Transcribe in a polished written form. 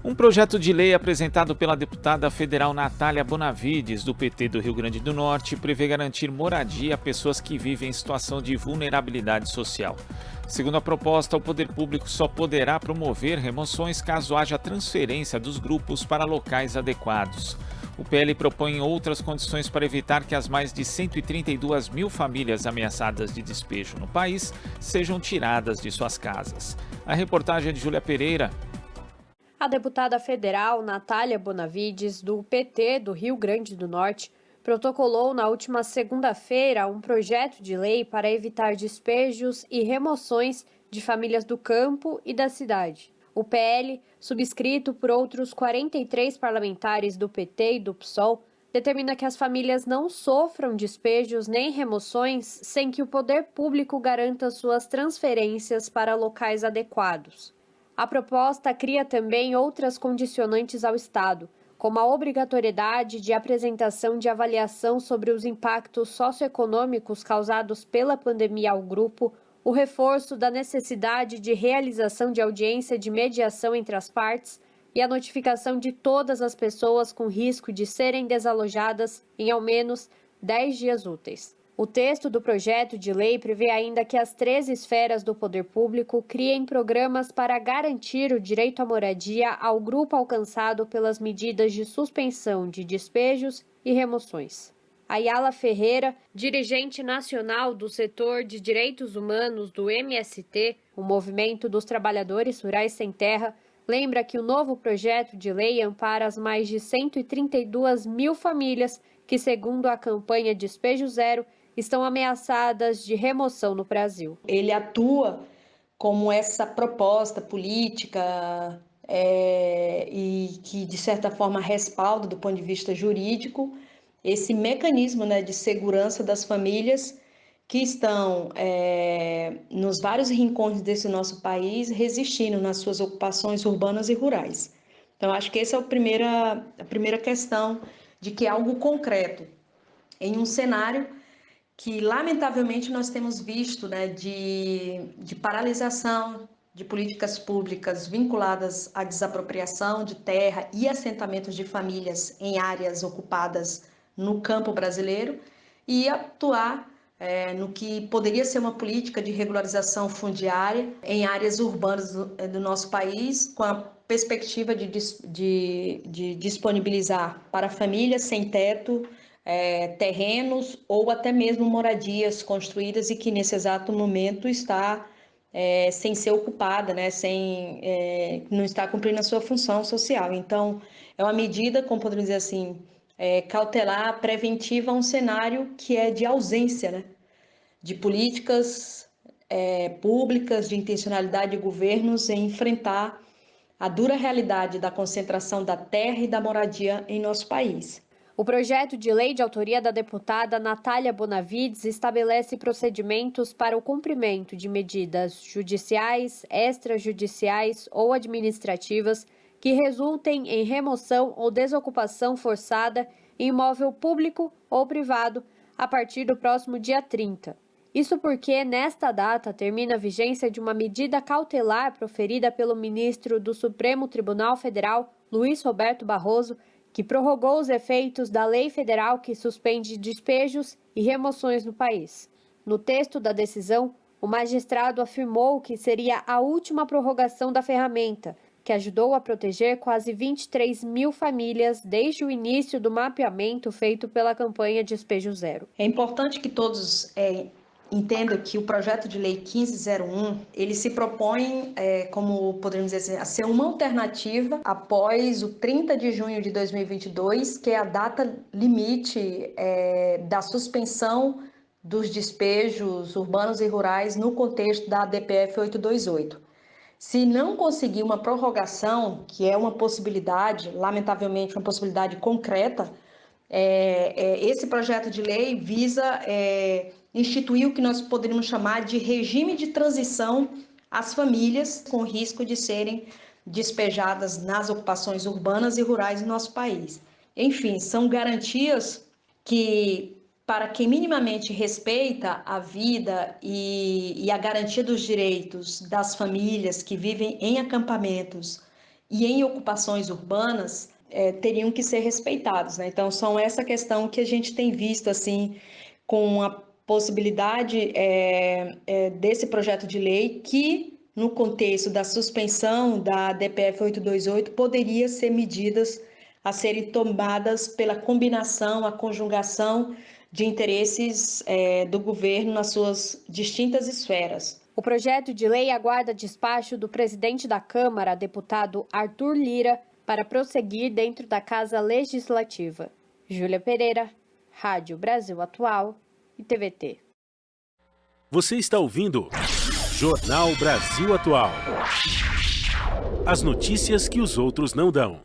Um projeto de lei apresentado pela deputada federal Natália Bonavides, do PT do Rio Grande do Norte, prevê garantir moradia a pessoas que vivem em situação de vulnerabilidade social. Segundo a proposta, o poder público só poderá promover remoções caso haja transferência dos grupos para locais adequados. O PL propõe outras condições para evitar que as mais de 132 mil famílias ameaçadas de despejo no país sejam tiradas de suas casas. A reportagem é de Júlia Pereira. A deputada federal Natália Bonavides, do PT do Rio Grande do Norte, protocolou na última segunda-feira um projeto de lei para evitar despejos e remoções de famílias do campo e da cidade. O PL, subscrito por outros 43 parlamentares do PT e do PSOL, determina que as famílias não sofram despejos nem remoções sem que o poder público garanta suas transferências para locais adequados. A proposta cria também outras condicionantes ao Estado, como a obrigatoriedade de apresentação de avaliação sobre os impactos socioeconômicos causados pela pandemia ao grupo, o reforço da necessidade de realização de audiência de mediação entre as partes e a notificação de todas as pessoas com risco de serem desalojadas em ao menos 10 dias úteis. O texto do projeto de lei prevê ainda que as 13 esferas do poder público criem programas para garantir o direito à moradia ao grupo alcançado pelas medidas de suspensão de despejos e remoções. Ayala Ferreira, dirigente nacional do setor de direitos humanos do MST, o Movimento dos Trabalhadores Rurais Sem Terra, lembra que o novo projeto de lei ampara as mais de 132 mil famílias que, segundo a campanha Despejo Zero, estão ameaçadas de remoção no Brasil. Ele atua como essa proposta política e que, de certa forma, respalda, do ponto de vista jurídico, esse mecanismo, né, de segurança das famílias que estão nos vários rincões desse nosso país, resistindo nas suas ocupações urbanas e rurais. Então, acho que essa é a primeira questão de que é algo concreto em um cenário que, lamentavelmente, nós temos visto, né, de paralisação de políticas públicas vinculadas à desapropriação de terra e assentamentos de famílias em áreas ocupadas no campo brasileiro e atuar no que poderia ser uma política de regularização fundiária em áreas urbanas do nosso país, com a perspectiva de disponibilizar para famílias sem teto terrenos ou até mesmo moradias construídas e que nesse exato momento está sem ser ocupada, né, não está cumprindo a sua função social. Então, é uma medida, como podemos dizer assim, cautelar, preventiva a um cenário que é de ausência, né, de políticas públicas, de intencionalidade de governos em enfrentar a dura realidade da concentração da terra e da moradia em nosso país. O projeto de lei de autoria da deputada Natália Bonavides estabelece procedimentos para o cumprimento de medidas judiciais, extrajudiciais ou administrativas que resultem em remoção ou desocupação forçada em imóvel público ou privado a partir do próximo dia 30. Isso porque, nesta data, termina a vigência de uma medida cautelar proferida pelo ministro do Supremo Tribunal Federal, Luiz Roberto Barroso, que prorrogou os efeitos da lei federal que suspende despejos e remoções no país. No texto da decisão, o magistrado afirmou que seria a última prorrogação da ferramenta, que ajudou a proteger quase 23 mil famílias desde o início do mapeamento feito pela campanha Despejo Zero. É importante que todos entenda que o projeto de lei 1501, ele se propõe, como podemos dizer, a ser uma alternativa após o 30 de junho de 2022, que é a data limite da suspensão dos despejos urbanos e rurais no contexto da DPF 828. Se não conseguir uma prorrogação, que é uma possibilidade, lamentavelmente uma possibilidade concreta, esse projeto de lei visa instituir o que nós poderíamos chamar de regime de transição às famílias com risco de serem despejadas nas ocupações urbanas e rurais do nosso país. Enfim, são garantias que, para quem minimamente respeita a vida e a garantia dos direitos das famílias que vivem em acampamentos e em ocupações urbanas teriam que ser respeitados, né? Então, são essa questão que a gente tem visto, assim, com a possibilidade desse projeto de lei que, no contexto da suspensão da DPF 828, poderia ser medidas a serem tomadas pela combinação, a conjugação de interesses do governo nas suas distintas esferas. O projeto de lei aguarda despacho do presidente da Câmara, deputado Arthur Lira, para prosseguir dentro da Casa Legislativa. Júlia Pereira, Rádio Brasil Atual e TVT. Você está ouvindo Jornal Brasil Atual. As notícias que os outros não dão.